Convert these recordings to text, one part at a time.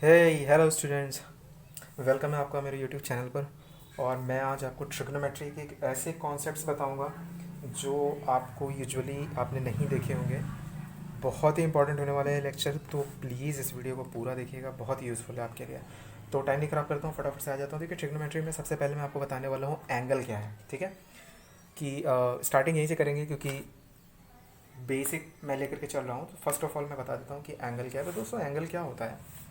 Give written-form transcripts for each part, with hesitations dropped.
Hello students, welcome है आपका मेरे यूट्यूब चैनल पर। और मैं आज आपको ट्रिग्नोमेट्री के एक ऐसे कॉन्सेप्ट्स बताऊंगा जो आपको यूजुअली आपने नहीं देखे होंगे। बहुत ही इंपॉर्टेंट होने वाला है लेक्चर, तो प्लीज़ इस वीडियो को पूरा देखिएगा, बहुत ही यूज़फुल है आपके लिए। तो टाइम नहीं ख़राब करता हूँ, फटाफट से आ जाता हूँ। देखिए, ट्रिग्नोमेट्री में सबसे पहले मैं आपको बताने वाला हूँ एंगल क्या है। ठीक है, कि स्टार्टिंग यहीं से करेंगे क्योंकि बेसिक मैं लेकर के चल रहा हूँ। तो फर्स्ट ऑफ ऑल मैं बता देता हूँ कि एंगल क्या है। तो दोस्तों, एंगल क्या होता है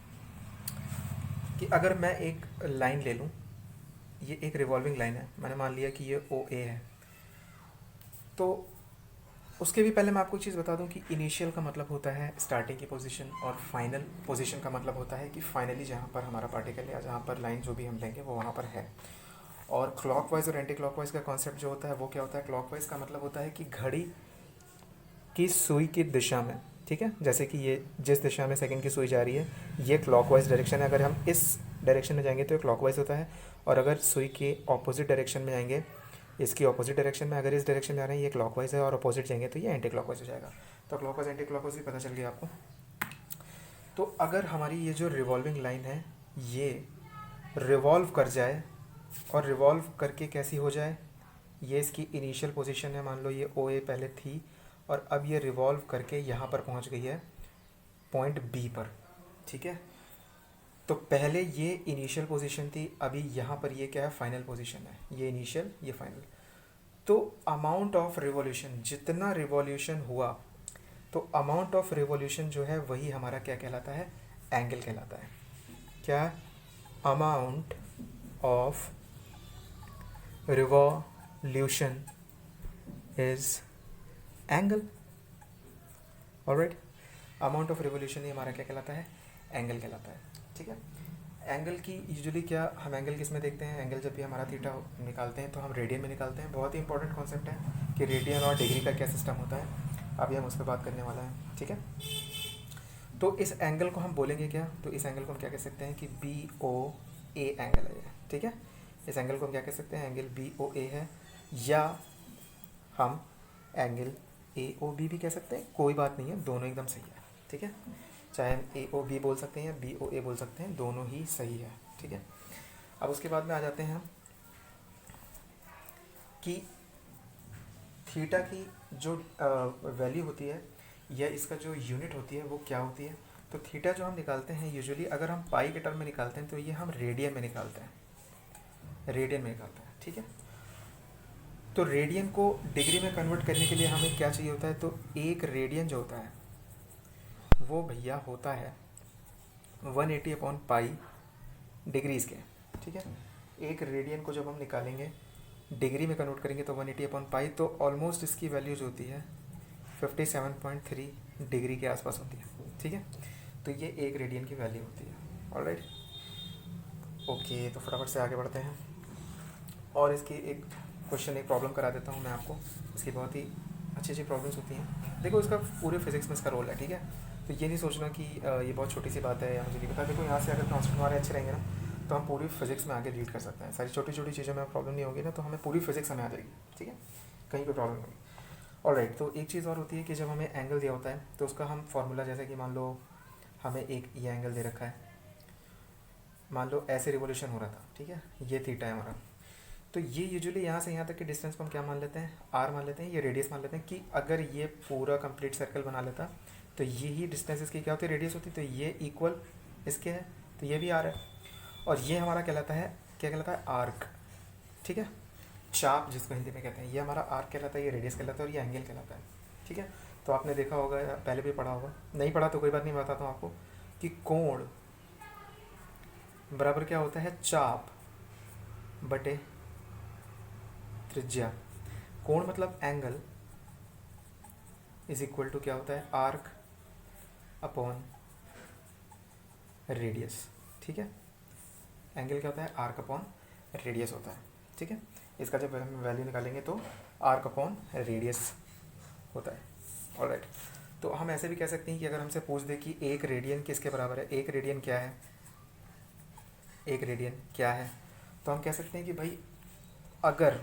कि अगर मैं एक लाइन ले लूँ, ये एक रिवॉल्विंग लाइन है, मैंने मान लिया कि ये ओ ए है। तो उसके भी पहले मैं आपको एक चीज़ बता दूं कि इनिशियल का मतलब होता है स्टार्टिंग की पोजीशन, और फाइनल पोजीशन का मतलब होता है कि फाइनली जहाँ पर हमारा पार्टिकल है या जहाँ पर लाइन जो भी हम लेंगे वो वहाँ पर है। और क्लॉकवाइज और एंटी क्लॉकवाइज का कॉन्सेप्ट जो होता है वो क्या होता है। क्लॉकवाइज का मतलब होता है कि घड़ी की सुई की दिशा में, ठीक है, जैसे कि ये जिस दिशा में सेकंड की सुई जा रही है ये क्लॉकवाइज डायरेक्शन है। अगर हम इस डायरेक्शन में जाएंगे तो ये क्लॉकवाइज होता है, और अगर सुई के ऑपोजिट डायरेक्शन में जाएंगे, इसकी ऑपोजिट डायरेक्शन में, अगर इस डायरेक्शन में जा रहे हैं ये क्लॉकवाइज है और अपोजिट जाएंगे तो ये एंटी क्लॉकवाइज हो जाएगा। तो क्लॉकवाइज एंटी क्लॉकवाइज भी पता चल गया आपको। तो अगर हमारी ये जो रिवॉल्विंग लाइन है ये रिवॉल्व कर जाए, और रिवॉल्व करके कैसी हो जाए, ये इसकी इनिशियल पोजीशन है, मान लो ये ओ ए पहले थी और अब ये रिवॉल्व करके यहाँ पर पहुँच गई है पॉइंट बी पर। ठीक है, तो पहले ये इनिशियल पोजीशन थी, अभी यहाँ पर ये क्या है, फाइनल पोजीशन है। ये इनिशियल, ये फाइनल। तो अमाउंट ऑफ रिवॉल्यूशन, जितना रिवॉल्यूशन हुआ, तो अमाउंट ऑफ रिवॉल्यूशन जो है वही हमारा क्या कहलाता है, एंगल कहलाता है। क्या, amount of revolution is angle. Alright, amount of revolution ही हमारा क्या कहलाता है, एंगल कहलाता है। ठीक है, एंगल की यूजुअली क्या, हम एंगल किस में देखते हैं, एंगल जब भी हमारा थीटा निकालते हैं तो हम रेडियन में निकालते हैं। बहुत ही इंपॉर्टेंट कॉन्सेप्ट है कि रेडियन और डिग्री का क्या सिस्टम होता है, अभी हम उस पर बात करने वाला है। ठीक है, तो इस एंगल को हम बोलेंगे क्या, तो इस एंगल को हम क्या कह सकते हैं कि बी ओ ए एंगल है ये। ठीक है, इस एंगल को हम क्या कह सकते हैं, एंगल बी ओ ए है, या हम एंगल ए ओ बी भी कह सकते हैं, कोई बात नहीं है, दोनों एकदम सही है। ठीक है, चाहे हम ए ओ बी बोल सकते हैं या बी ओ ए बोल सकते हैं, दोनों ही सही है। ठीक है, अब उसके बाद में आ जाते हैं हम कि थीटा की जो वैल्यू होती है या इसका जो यूनिट होती है वो क्या होती है। तो थीटा जो हम निकालते हैं यूजुअली, अगर हम पाई के टर्म में निकालते हैं तो ये हम रेडियन में निकालते हैं, रेडियन में निकालते हैं। ठीक है, तो रेडियन को डिग्री में कन्वर्ट करने के लिए हमें क्या चाहिए होता है, तो एक रेडियन जो होता है वो भैया होता है 180 अपॉन पाई डिग्रीज़ के। ठीक है, एक रेडियन को जब हम निकालेंगे डिग्री में कन्वर्ट करेंगे तो 180 अपॉन पाई, तो ऑलमोस्ट इसकी वैल्यू जो होती है 57.3 डिग्री के आसपास होती है। ठीक है, तो ये एक रेडियन की वैल्यू होती है। ऑलराइट, ओके, तो फटाफट से आगे बढ़ते हैं और इसकी एक क्वेश्चन, एक प्रॉब्लम करा देता हूँ मैं आपको। इसकी बहुत ही अच्छी अच्छी प्रॉब्लम्स होती हैं। देखो, इसका पूरे फिजिक्स में इसका रोल है। ठीक है, तो ये नहीं सोचना कि ये बहुत छोटी सी बात है या मुझे नहीं पता। देखो, यहाँ से अगर कॉन्सेप्ट हमारे अच्छे रहेंगे ना तो हम पूरी फिजिक्स में आगे रीड कर सकते हैं। सारी छोटी छोटी चीज़ों में प्रॉब्लम नहीं होगी ना, तो हमें पूरी फिजिक्स हमें आ जाएगी। ठीक है, कहीं पर प्रॉब्लम नहीं होगी। ऑलराइट, तो एक चीज़ और होती है कि जब हमें एंगल दिया होता है तो उसका हम फार्मूला, जैसे कि मान लो हमें एक ये एंगल दे रखा है, मान लो ऐसे रिवोल्यूशन हो रहा था। ठीक है, ये थीटा है हमारा, तो ये यूजुअली यहाँ से यहाँ तक के डिस्टेंस को हम क्या मान लेते हैं, आर मान लेते हैं, ये रेडियस मान लेते हैं। कि अगर ये पूरा कंप्लीट सर्कल बना लेता तो ये ही डिस्टेंस इसकी क्या होती है, रेडियस होती, तो ये इक्वल इसके है, तो ये भी आर है। और ये हमारा कहलाता है, क्या कहलाता है, आर्क। ठीक है, चाप जिसको हिंदी में कहते हैं, ये हमारा आर्क कहलाता है, ये रेडियस कहलाता है और ये एंगल कहलाता है। ठीक है, तो आपने देखा होगा या पहले भी पढ़ा होगा, नहीं पढ़ा तो कोई बात नहीं, बताता हूँ आपको कि कोण बराबर क्या होता है, चाप बटे त्रिज्या। कोण मतलब एंगल इज इक्वल टू क्या होता है, आर्क अपॉन रेडियस। ठीक है, एंगल क्या होता है, आर्क अपॉन रेडियस होता है। ठीक है, इसका जब हम वैल्यू निकालेंगे तो आर्क अपॉन रेडियस होता है। ऑलराइट, तो हम ऐसे भी कह सकते हैं कि अगर हमसे पूछ दे कि एक रेडियन किसके बराबर है, एक रेडियन क्या है, एक रेडियन क्या है, तो हम कह सकते हैं कि भाई अगर,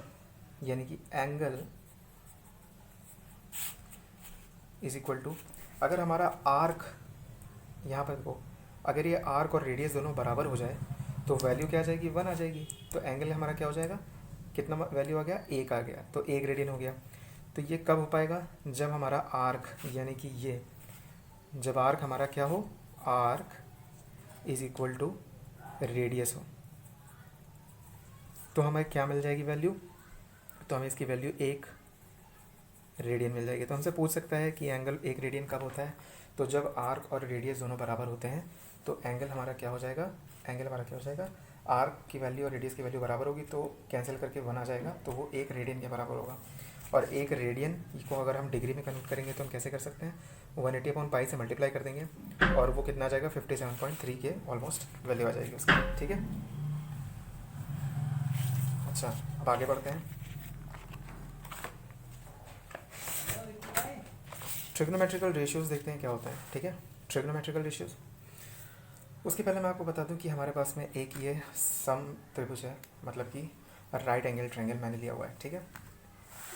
यानी कि एंगल इज इक्वल टू, अगर हमारा आर्क, यहाँ पर देखो अगर ये आर्क और रेडियस दोनों बराबर हो जाए तो वैल्यू क्या आ जाएगी, 1 आ जाएगी। तो एंगल हमारा क्या हो जाएगा, कितना वैल्यू आ गया, 1 आ गया, तो 1 रेडियन हो गया। तो ये कब हो पाएगा, जब हमारा आर्क यानी कि ये, जब आर्क हमारा क्या हो, arc is equal to radius हो, तो हमें क्या मिल जाएगी वैल्यू, तो हमें इसकी वैल्यू 1 रेडियन मिल जाएगी। तो हमसे पूछ सकता है कि एंगल 1 रेडियन कब होता है, तो जब आर्क और रेडियस दोनों बराबर होते हैं तो एंगल हमारा क्या हो जाएगा, एंगल हमारा क्या हो जाएगा, आर्क की वैल्यू और रेडियस की वैल्यू बराबर होगी तो कैंसिल करके 1 आ जाएगा, तो वो 1 रेडियन के बराबर होगा। और 1 रेडियन को अगर हम डिग्री में कन्वर्ट करेंगे तो हम कैसे कर सकते हैं, 180/π से मल्टीप्लाई कर देंगे और वो कितना आ जाएगा, 57.3 के ऑलमोस्ट वैल्यू आ जाएगी उसकी। ठीक है, अच्छा अब आगे बढ़ते हैं। ट्रिग्नोमेट्रिकल रेशियोज़ देखते हैं क्या होता है। ठीक है, ट्रिग्नोमेट्रिकल रेशियोज़, उसके पहले मैं आपको बता दूं कि हमारे पास में एक ये सम त्रिभुज है, मतलब कि राइट एंगल ट्रायंगल मैंने लिया हुआ है। ठीक है,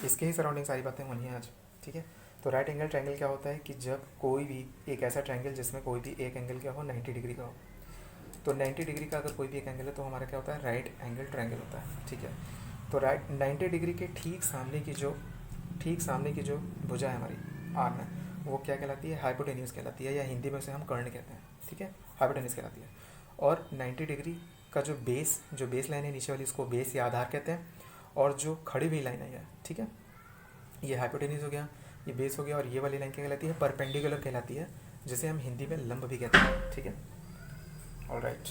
इसके ही सराउंडिंग सारी बातें होनी हैं आज। ठीक है, तो राइट एंगल ट्रायंगल क्या होता है कि जब कोई भी एक ऐसा ट्रायंगल जिसमें कोई भी एक एंगल क्या हो, 90 डिग्री का हो, तो 90 डिग्री का अगर कोई भी एक एंगल है तो हमारा क्या होता है, राइट एंगल ट्रायंगल होता है। ठीक है, तो राइट 90 डिग्री के ठीक सामने की जो भुजा है हमारी आर्म है, वो क्या कहलाती है, हाइपोटेन्यूज कहलाती है, या हिंदी में उसे हम कर्ण कहते हैं। ठीक है, हाइपोटेन्यूज कहलाती है। और 90 डिग्री का जो बेस लाइन है नीचे वाली, इसको बेस या आधार कहते हैं, और जो खड़ी हुई लाइन है, ठीक है, ये हाइपोटेन्यूज हो गया, ये बेस हो गया, और ये वाली लाइन क्या कहलाती है, परपेंडिकुलर कहलाती है, जिसे हम हिंदी में लंब भी कहते हैं। ठीक है, ऑलराइट,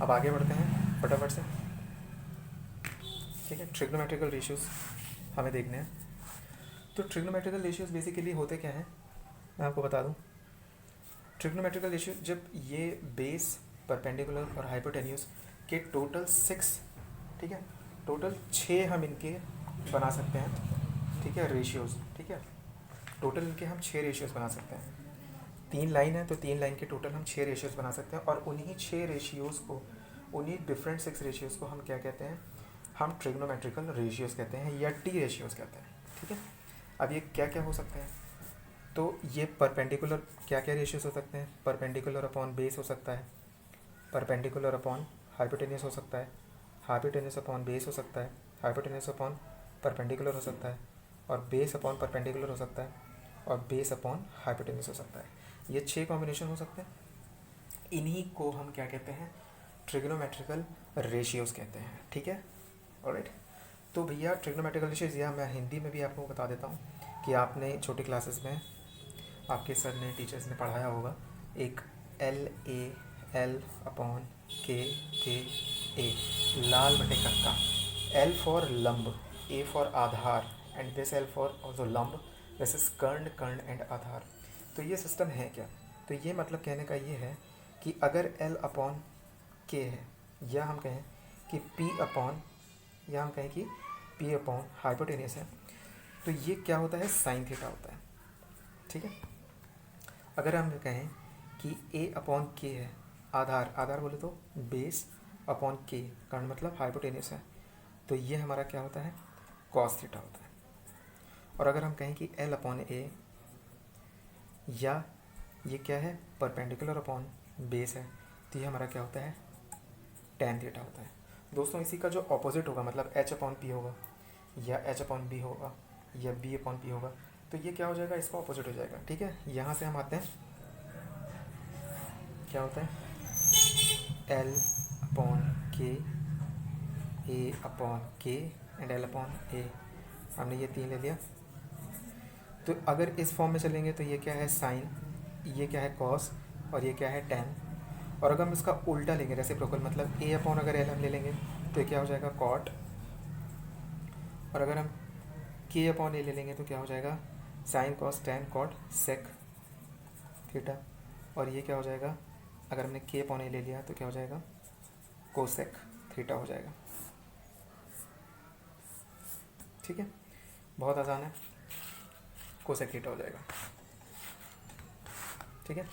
अब आगे बढ़ते हैं फटाफट से। ठीक है, ट्रिग्नोमेट्रिकल रेशियोज हमें देखने हैं। तो ट्रिग्नोमेट्रिकल रेशियोज बेसिकली होते क्या हैं, मैं आपको बता दूं। ट्रिग्नोमेट्रिकल रेशियो, जब ये बेस, परपेंडिकुलर और हाइपोटेन्यूज के टोटल 6, ठीक है, टोटल 6 हम इनके बना सकते हैं। ठीक है, रेशियोज, ठीक है, टोटल इनके हम 6 रेशियोज बना सकते हैं। 3 लाइन है तो 3 लाइन के टोटल हम 6 रेशियोज बना सकते हैं, और उन्हीं 6 रेशियोज को, उन्हीं डिफरेंट 6 रेशियोज को हम क्या कहते हैं, हम ट्रिग्नोमेट्रिकल रेशियोज कहते हैं, या टी रेशियोज कहते हैं। ठीक है, अब ये क्या क्या हो सकते हैं, तो ये परपेंडिकुलर क्या क्या रेशियोज हो सकते हैं, परपेंडिकुलर अपॉन बेस हो सकता है, परपेंडिकुलर अपॉन हाइपोटेन्यूज हो सकता है, हाइपोटेन्यूज अपॉन बेस हो सकता है, हाइपोटेन्यूज अपॉन परपेंडिकुलर हो सकता है, और बेस अपॉन परपेंडिकुलर हो सकता है, और बेस अपॉन हाइपोटेन्यूज हो सकता है। ये 6 कॉम्बिनेशन हो सकते हैं, इन्हीं को हम क्या कहते हैं, ट्रिग्नोमेट्रिकल रेशियोज कहते हैं। ठीक है, ऑलराइट। तो भैया ट्रिग्नोमेट्रिकल रेशियोज, या मैं हिंदी में भी आपको बता देता हूँ कि आपने छोटी क्लासेस में आपके सर ने, टीचर्स ने पढ़ाया होगा, एक LAL/K ए, लाल बटे कक्का, L फॉर लंब, A for Aadhaar, and this L for also लंब, दिस इज कर्ण एंड आधार। तो ये सिस्टम है क्या, तो ये मतलब कहने का ये है कि अगर L/K है, या हम कहें कि P अपॉन हाइपोटेनियस है, तो ये क्या होता है, साइन थीटा होता है। ठीक है, अगर हम कहें कि A/K है, आधार बोले तो बेस अपॉन K, कारण मतलब हाइपोटेनियस है, तो ये हमारा क्या होता है, कॉस थीटा होता है। और अगर हम कहें कि L/A, या ये क्या है, परपेंडिकुलर अपॉन बेस है, तो ये हमारा क्या होता है, tan थीटा होता है। दोस्तों इसी का जो ऑपोजिट होगा, मतलब H/P होगा, या H/B होगा, या B/P होगा, तो ये क्या हो जाएगा, इसका ऑपोजिट हो जाएगा। ठीक है, यहाँ से हम आते हैं, क्या होता है, L/K, A/K एंड L/A, हमने ये 3 ले लिया। तो अगर इस फॉर्म में चलेंगे तो ये क्या है, साइन, ये क्या है, कॉस, और ये क्या है, टेन। और अगर हम इसका उल्टा लेंगे, रेसिप्रोकल, मतलब A/ अगर L हम ले लेंगे तो ये क्या हो जाएगा, कॉट। और अगर हम K/A ले लेंगे तो क्या हो जाएगा, sine cos tan cot sec theta. और ये क्या हो जाएगा, अगर हमने K/A ले लिया तो क्या हो जाएगा, कोसेक थीटा हो जाएगा। ठीक है, बहुत आसान है, कोसेक थीटा हो जाएगा। ठीक है,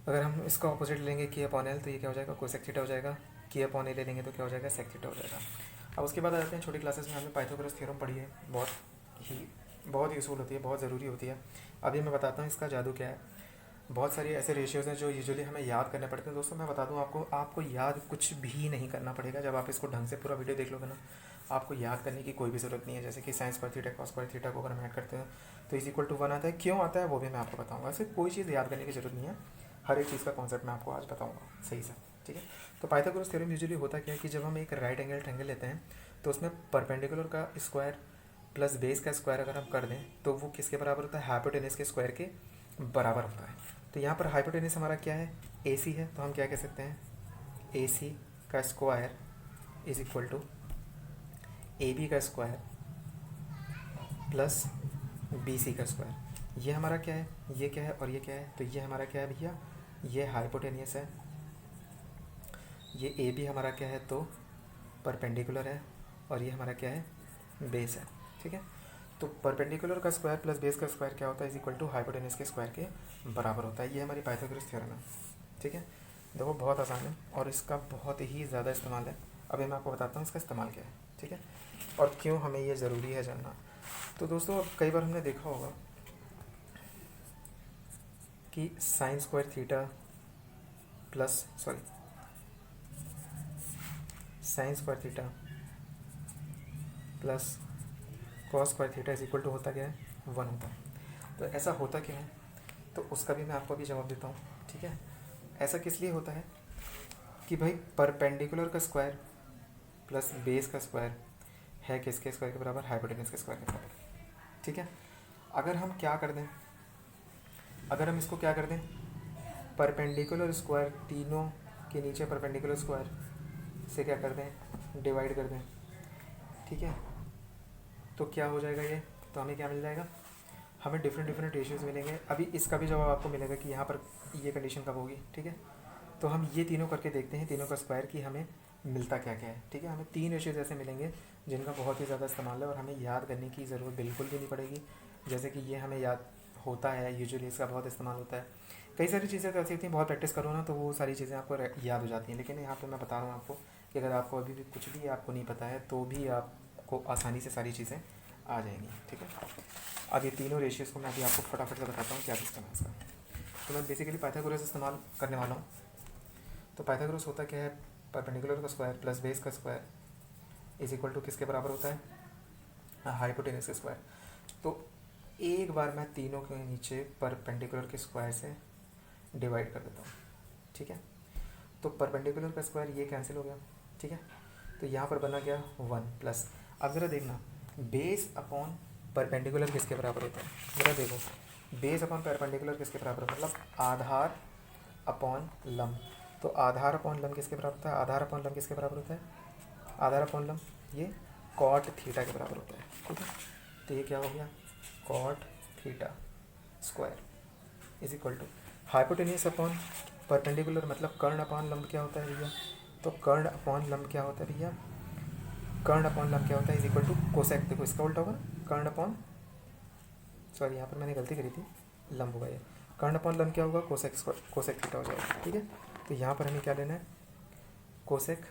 अगर हम इसका ऑपोजिट लेंगे K/L, तो ये क्या हो जाएगा, कोसेक थीटा हो जाएगा। K/A ले लेंगे तो क्या हो जाएगा, सेक थीटा हो जाएगा। अब उसके बाद आ जाते हैं छोटी क्लासेस में, हमने पाइथागोरस थ्योरम पढ़ी है, बहुत ही बहुत यूज़फुल होती है, बहुत ज़रूरी होती है। अभी मैं बताता हूँ इसका जादू क्या है। बहुत सारी ऐसे रेशियोज़ हैं जो यूजुअली हमें याद करने पड़ते हैं। दोस्तों मैं बता दूँ आपको, आपको याद कुछ भी नहीं करना पड़ेगा। जब आप इसको ढंग से पूरा वीडियो देख लोगे ना, आपको याद करने की कोई भी ज़रूरत नहीं है। जैसे कि sine square theta, cos square theta को अगर हम ऐड करते हैं तो इज इक्वल टू 1 आता है। क्यों आता है वो भी मैं आपको बताऊँगा। ऐसे कोई चीज़ याद करने की ज़रूरत नहीं है, हर एक चीज़ का कॉन्सेप्ट मैं आपको आज बताऊँगा सही से, ठीक है। तो पाइथागोरस थ्योरम यूजुअली होता क्या है कि जब हम एक राइट एंगल ट्रायंगल लेते हैं तो उसमें परपेंडिकुलर का स्क्वायर प्लस बेस का स्क्वायर अगर हम कर दें तो वो किसके बराबर होता है, हाइपोटेनस के स्क्वायर के बराबर होता है। तो यहाँ पर हाइपोटेनस हमारा क्या है, ए सी है। तो हम क्या कह सकते हैं, ए सी का square is equal to A B का स्क्वायर प्लस बी सी का स्क्वायर। ये हमारा क्या है, ये क्या है और ये क्या है, तो ये हमारा क्या है भैया, ये हाइपोटेनियस है। ये ए बी हमारा क्या है, तो परपेंडिकुलर है, और ये हमारा क्या है, बेस है, ठीक है। तो परपेंडिकुलर का स्क्वायर प्लस बेस का स्क्वायर क्या होता है, इज इक्वल टू हाइपोटेनस के स्क्वायर के बराबर होता है। ये हमारी पाइथागोरस थ्योरम है, ठीक है। देखो बहुत आसान है और इसका बहुत ही ज़्यादा इस्तेमाल है। अभी मैं आपको बताता हूँ इसका इस्तेमाल क्या है, ठीक है, और क्यों हमें ये ज़रूरी है जानना। तो दोस्तों अब कई बार हमने देखा होगा कि sine square theta plus sine square theta plus cos square theta is equal to होता क्या है, 1 होता है। तो ऐसा होता क्यों है, तो उसका भी मैं आपको अभी जवाब देता हूँ, ठीक है। ऐसा किस लिए होता है कि भाई परपेंडिकुलर का स्क्वायर प्लस बेस का स्क्वायर है किसके स्क्वायर के बराबर, हाइपोटेनस के स्क्वायर के बराबर, ठीक है। अगर हम क्या कर दें, अगर हम इसको क्या कर दें, परपेंडिकुलर स्क्वायर तीनों के नीचे परपेंडिकुलर स्क्वायर से क्या कर दें, डिवाइड कर दें, ठीक है, तो क्या हो जाएगा ये, तो हमें क्या मिल जाएगा, हमें डिफरेंट रेशियोज़ मिलेंगे। अभी इसका भी जवाब आपको मिलेगा कि यहाँ पर ये कंडीशन कब होगी, ठीक है। तो हम ये तीनों करके देखते हैं, तीनों का स्क्वायर की हमें मिलता क्या क्या है, ठीक है। हमें 3 रेशियोज ऐसे मिलेंगे जिनका बहुत ही ज़्यादा इस्तेमाल है और हमें याद करने की ज़रूरत बिल्कुल भी नहीं पड़ेगी। जैसे कि ये हमें याद होता है, यूजुअली इसका बहुत इस्तेमाल होता है। कई सारी चीज़ें तो ऐसी होती हैं, बहुत प्रैक्टिस करो ना तो वो सारी चीज़ें आपको याद हो जाती हैं। लेकिन यहाँ पर मैं बता रहा हूँ आपको कि अगर आपको अभी भी कुछ भी आपको नहीं पता है तो भी आपको आसानी से सारी चीज़ें आ जाएंगी, ठीक है। अब ये तीनों रेशियोज़ को मैं अभी आपको फटाफट से बताता हूँ क्या सिस्टम है इसका। तो मैं बेसिकली पाइथागोरस इस्तेमाल करने वाला हूँ। तो पाइथागोरस होता क्या है, परपेंडिकुलर का स्क्वायर प्लस बेस का स्क्वायर इज इक्वल टू किसके बराबर होता है, हाइपोटेनस का स्क्वायर। तो एक बार मैं तीनों के नीचे परपेंडिकुलर के स्क्वायर से डिवाइड कर देता हूँ, ठीक है। तो परपेंडिकुलर का स्क्वायर ये कैंसिल हो गया, ठीक है। तो यहाँ पर बना गया 1 प्लस, अब ज़रा देखना, बेस अपॉन परपेंडिकुलर किसके बराबर होता है, ज़रा देखो, बेस अपॉन परपेंडिकुलर किसके बराबर होता है, मतलब आधार अपॉन लंब। तो आधार अपॉन लंब किसके बराबर होता है, आधार अपॉन लंब किसके बराबर होता है, आधार अपॉन लंब ये कॉट थीटा के बराबर होता है, ठीक है। तो ये क्या हो गया, cot theta square is equal to hypotenuse upon perpendicular, मतलब कर्ण अपॉन लंब क्या होता है भैया, तो कर्ण अपॉन लंब क्या होता है भैया, कर्ण अपॉन लंब क्या होता है, इज इक्वल टू कोसेक। देखो इसका उल्टा होगा, कर्ण अपॉन, सॉरी यहाँ पर मैंने गलती करी थी, लंब होगा ये, कर्ण अपॉन लंब क्या होगा, कोसेक कोसेक थीटा हो जाएगा, ठीक है। तो यहाँ पर हमें क्या लेना है, कोसेक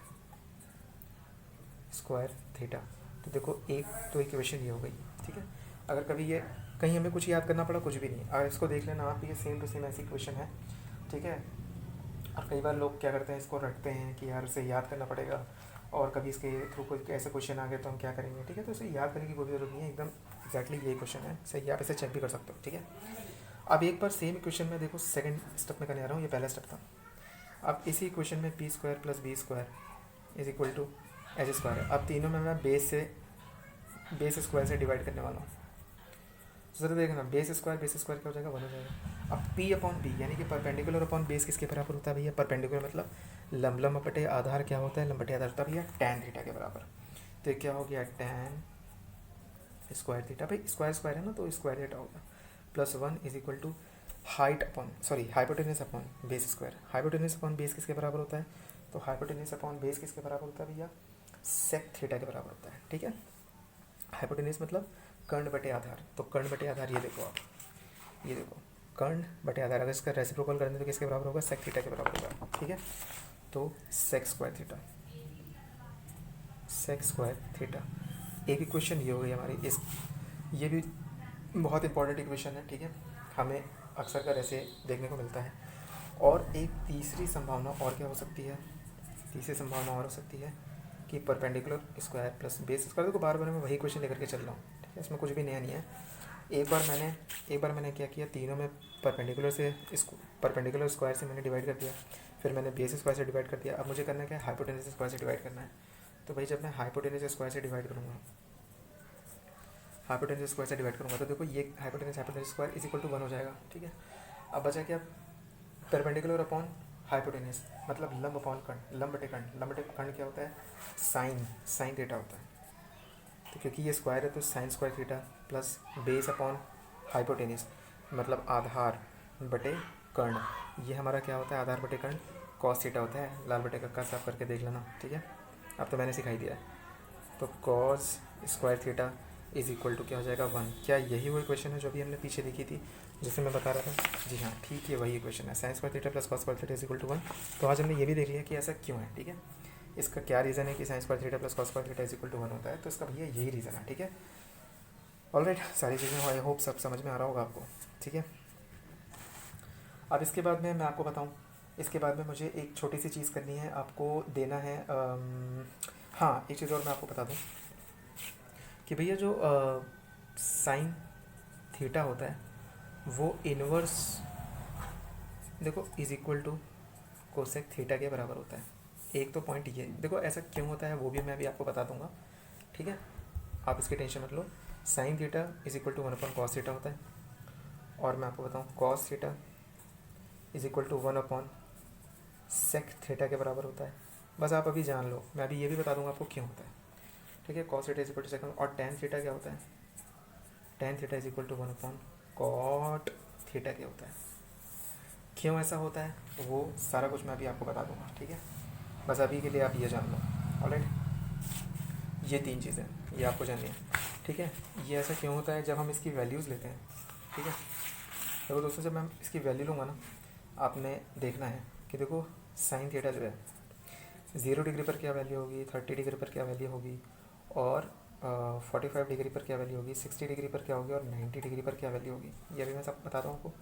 स्क्वायर थीटा। तो देखो एक तो इक्वेशन ये हो गई, ठीक है। अगर कभी ये कहीं हमें कुछ याद करना पड़ा, कुछ भी नहीं, अगर इसको देख लेना आप, ये सेम टू सेम ऐसी इक्वेशन है, ठीक है। और कई बार लोग क्या करते हैं, इसको रटते हैं कि यार इसे याद करना पड़ेगा, और कभी इसके थ्रू कोई ऐसे क्वेश्चन आ गए तो हम क्या करेंगे, ठीक है। तो इसे याद करने की कोई ज़रूरत नहीं है, एकदम एक्जैक्टली यही क्वेश्चन है, सही, आप इसे चेक भी कर सकते हो, ठीक है। अब एक बार सेम इक्वेशन में देखो, सेकंड स्टेप में करने आ रहा हूँ, ये पहला स्टेप था। अब इसी इक्वेशन में P square plus B square is equal to H square है। अब तीनों में मैं बेस स्क्वायर से डिवाइड करने वाला हूँ। तो ज़रा देखना, बेस स्क्वायर क्या हो जाएगा, 1 हो जाएगा। अब पी अपॉन बी यानी कि परपेंडिकुलर अपॉन बेस किसके बराबर होता है भैया, परपेंडिकुलर मतलब लंब बटे आधार क्या होता है, लंब बटे आधार होता है भैया टैन थीटा के बराबर। तो ये क्या हो गया, टैन स्क्वायर थीटा, भाई स्क्वायर है ना, तो स्क्वायर थीटा होगा, plus 1 is equal to hypotenuse upon base square. Hypotenuse upon base किसके बराबर होता है, तो हाइपोटेनस अपॉन बेस किसके बराबर होता है भैया, सेक थीटा के बराबर होता है, ठीक है। हाइपोटेनस मतलब कर्ण बटे आधार, तो कर्ण बटे आधार ये देखो आप, ये देखो कर्ण बटे आधार, अगर इसका रेसिप्रोकल कर दें तो किसके बराबर होगा, सेक थीटा के बराबर होगा, ठीक है। तो सेक स्क्वायर थीटा, एक इक्वेशन ये हो गई हमारी, इस ये भी बहुत इंपॉर्टेंट इक्वेशन है, ठीक है, हमें अक्सर कर ऐसे देखने को मिलता है। और एक तीसरी संभावना और क्या हो सकती है, तीसरी संभावना और हो सकती है कि perpendicular square plus base square. देखो बार बार मैं वही क्वेश्चन लेकर के चल रहा हूँ, ठीक है, इसमें कुछ भी नया नहीं है। एक बार मैंने क्या किया, तीनों में परपेंडिकुलर स्क्वायर से मैंने डिवाइड कर दिया, फिर मैंने बेस स्क्वायर से डिवाइड कर दिया। अब मुझे करना क्या है, हाइपोटेनस स्क्वायर से डिवाइड करना है। तो भाई जब मैं हाइपोटेनस स्क्वायर से डिवाइड करूँगा, हाइपोटेनस स्क्वायर से डिवाइड करूँगा, तो देखो ये hypotenuse square is equal to 1 हो जाएगा, ठीक है। अब बचा क्या, परपेंडिकुलर अपॉन हाइपोटेनस, मतलब लंब अपॉन कर्ण, लंब बटे कर्ण। लंब बटे कर्ण क्या होता है, साइन थीटा होता है। तो क्योंकि ये स्क्वायर है तो sign square theta plus base upon hypotenuse, मतलब आधार बटे कर्ण। ये हमारा क्या होता है, आधार बटे कर्ण कॉस थीटा होता है। लाल बटे का साफ करके देख लेना, ठीक है, अब तो मैंने सिखाई दिया है। तो cos square theta is equal to क्या हो जाएगा, 1। क्या यही वो इक्वेशन है जो अभी हमने पीछे लिखी थी, जिसे मैं बता रहा था? जी हाँ, ठीक है, वही इक्वेशन है, sine square theta plus cos square theta is equal to 1। तो आज हमने ये भी देख लिया कि ऐसा क्यों है, ठीक है, इसका क्या रीज़न है कि sine square theta plus cos square theta is equal to 1 होता है। तो इसका भैया यही रीज़न है, ठीक है। ऑलराइट, सारी चीज़ें आई होप सब समझ में आ रहा होगा आपको, ठीक है। अब इसके बाद में मैं आपको बताऊँ, इसके बाद में मुझे एक छोटी सी चीज़ करनी है, आपको देना है हाँ, एक चीज़ और मैं आपको बता दूँ कि भैया जो साइन थीटा होता है वो इनवर्स, देखो, is equal to cosec theta के बराबर होता है। एक तो पॉइंट ये, देखो ऐसा क्यों होता है वो भी मैं अभी आपको बता दूंगा, ठीक है, आप इसकी टेंशन मत लो। Sine theta is equal to 1 upon cos theta होता है, और मैं आपको बताऊँ cos theta is equal to 1 upon sec theta के बराबर होता है। बस आप अभी जान लो, मैं अभी ये भी बता दूंगा आपको क्यों होता है, ठीक है। Cos theta is equal to sec, और टेन थीटा क्या होता है, tan theta is equal to 1 upon cot theta क्या होता है। क्यों ऐसा होता है वो सारा कुछ मैं अभी आपको बता दूंगा, ठीक है। बस अभी के लिए आप ये जान लो, ऑलराइट। ये तीन चीज़ें ये आपको जाननी है, ठीक है। ये ऐसा क्यों होता है जब हम इसकी वैल्यूज़ लेते हैं, ठीक है। देखो दोस्तों, जब मैं इसकी वैल्यू लूँगा ना, आपने देखना है कि देखो साइन थीटा जो है 0 डिग्री पर क्या वैल्यू होगी, 30 डिग्री पर क्या वैल्यू होगी, और 45 डिग्री पर क्या वैल्यू होगी, 60 डिग्री पर क्या होगी, और 90 डिग्री पर क्या वैल्यू होगी, ये भी मैं सब बताता हूँ आपको।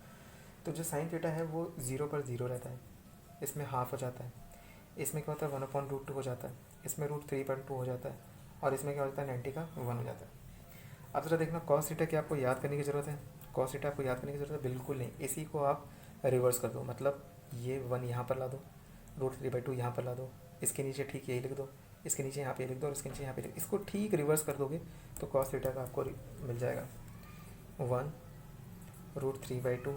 तो जो साइन थीटा है वो 0 पर 0 रहता है, इसमें हाफ हो जाता है, इसमें क्या होता है 1/√2 हो जाता है, इसमें √3.2 हो जाता है, और इसमें क्या हो जाता है 90 का 1 हो जाता है। अब जरा देखना कॉस थीटा की आपको याद करने की ज़रूरत है, कॉस थीटा आपको याद करने की ज़रूरत है बिल्कुल नहीं। इसी को आप रिवर्स कर दो, मतलब ये 1 यहाँ पर ला दो, √3/2 यहाँ पर ला दो, इसके नीचे ठीक यही लिख दो, इसके नीचे यहाँ पे लिख दो, और इसके नीचे यहाँ पे लिख, इसको ठीक रिवर्स कर दोगे तो कॉस थीटा का आपको मिल जाएगा 1 √3/2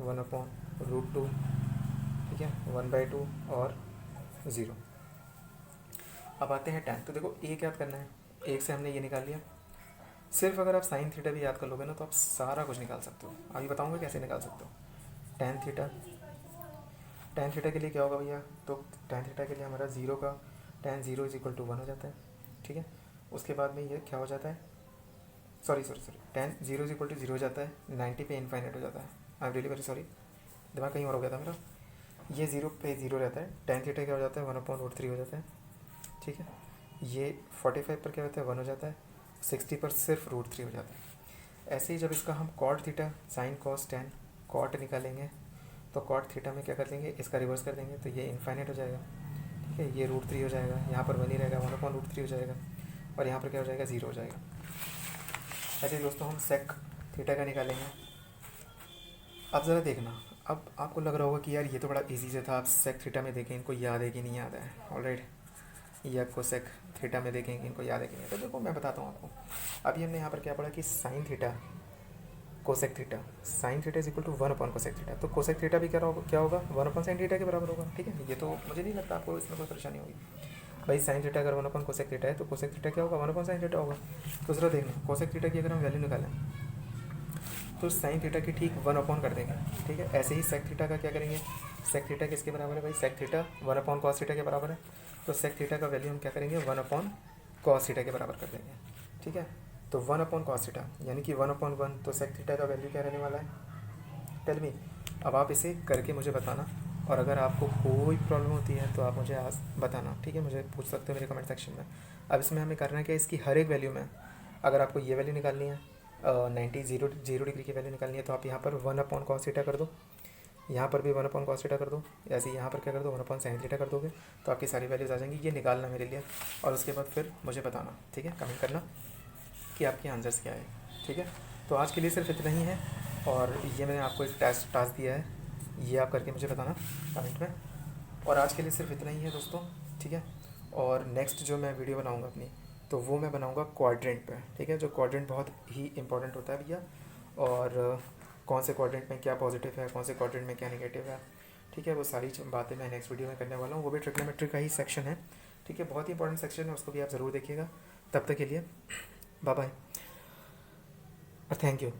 1/√2, ठीक है, 1/2 और 0। अब आते हैं tan। तो देखो एक याद करना है, एक से हमने ये निकाल लिया। सिर्फ अगर आप साइन थीटा भी याद कर लोगे ना तो आप सारा कुछ निकाल सकते हो। अभी बताऊंगा कैसे निकाल सकते हो। tan थीटा, tan थीटा के लिए क्या होगा भैया, तो tan थीटा के लिए हमारा 0 का tan 0 इज इक्वल टू 1 हो जाता है, ठीक है। उसके बाद में ये क्या हो जाता है, sorry tan 0 is equal to 0 हो जाता है, 90 पे इनफाइनाइट हो जाता है। I am really very sorry, दिमाग कहीं और हो गया था मेरा। ये 0 पे 0 रहता है, tan थीटा क्या हो जाता है 1/√3 हो जाता है, ठीक है। ये 45 पर क्या होता है 1 हो जाता है, 60 पर सिर्फ √3 हो जाता है। ऐसे ही जब इसका हम cot theta sine cos tan cot निकालेंगे तो कॉट थीटा में क्या कर देंगे, इसका रिवर्स कर देंगे तो ये इनफाइनाइट हो जाएगा, ठीक है। ये √3 हो जाएगा, यहाँ पर 1 ही रहेगा, 1/√3 हो जाएगा, और यहाँ पर क्या हो जाएगा 0 हो जाएगा। ऐसे ही दोस्तों हम सेक थीटा का निकालेंगे। अब ज़रा देखना, अब आपको लग रहा होगा कि यार ये तो बड़ा इजी से था, आप सेक थीटा में देखें इनको याद है कि नहीं याद है, ऑलराइट। या कोसेक थीटा में देखेंगे इनको याद है कि नहीं। तो देखो मैं बताता हूँ आपको, अभी हमने यहाँ पर क्या पढ़ा कि sine theta cosec theta, sine theta is equal to 1 cosec theta, तो कोसेक थीटा भी क्या होगा 1/sin थीटा के बराबर होगा, ठीक है। ये तो मुझे नहीं लगता आपको इसमें कोई परेशानी होगी भाई। साइन थीटा अगर 1/कोसेक थीटा है तो कोसेक थीटा क्या होगा 1/sin थीटा होगा। तो जरा देखना कोसेक थीटा की अगर हम वैल्यू निकालें तो साइन थीटा की ठीक 1 कर देंगे, ठीक है। ऐसे ही सेक थीटा का क्या करेंगे, सेक थीटा किसके बराबर है भाई, सेक थीटा 1/cos थीटा के बराबर है, तो सेक थीटा का वैल्यू हम क्या करेंगे 1/cos थीटा के बराबर कर देंगे, ठीक है। तो 1/cos थीटा यानी कि 1/1, तो सेक थीटा का वैल्यू क्या रहने वाला है, टेल मी। अब आप इसे करके मुझे बताना, और अगर आपको कोई प्रॉब्लम होती है तो आप मुझे आज बताना, ठीक है, मुझे पूछ सकते हो मेरे कमेंट सेक्शन में। अब इसमें हमें करना क्या है, इसकी हर एक वैल्यू में अगर आपको ये वैल्यू निकालनी है 90 जीरो डिग्री की वैल्यू निकालनी है तो आप यहाँ पर 1/cos θ कर दो, यहाँ पर भी 1/cos θ कर दो, ऐसे ही यहाँ पर क्या कर दो 1/sin θ कर दोगे तो आपकी सारी वैल्यूज़ आ जाएंगी। ये निकालना मेरे लिए, और उसके बाद फिर मुझे बताना, ठीक है, कमेंट करना कि आपके आंसर्स क्या है, ठीक है। तो आज के लिए सिर्फ इतना ही है, और ये मैंने आपको एक टास्क दिया है, ये आप करके मुझे बताना कमेंट में। और आज के लिए सिर्फ इतना ही है दोस्तों, ठीक है। और नेक्स्ट जो मैं वीडियो बनाऊँगा अपनी, तो वो मैं बनाऊँगा क्वाड्रेंट पे, ठीक है। जो क्वाड्रेंट बहुत ही इंपॉर्टेंट होता है भैया, और कौन से क्वाड्रेंट में क्या पॉजिटिव है, कौन से क्वाड्रेंट में क्या नेगेटिव है, ठीक है। वो सारी बातें मैं नेक्स्ट वीडियो में करने वाला हूँ। वो भी ट्रिग्नोमेट्री का ही सेक्शन है, ठीक है। बहुत ही इंपॉर्टेंट सेक्शन है, उसको भी आप ज़रूर देखिएगा। तब तक के लिए बाय बाय और थैंक यू।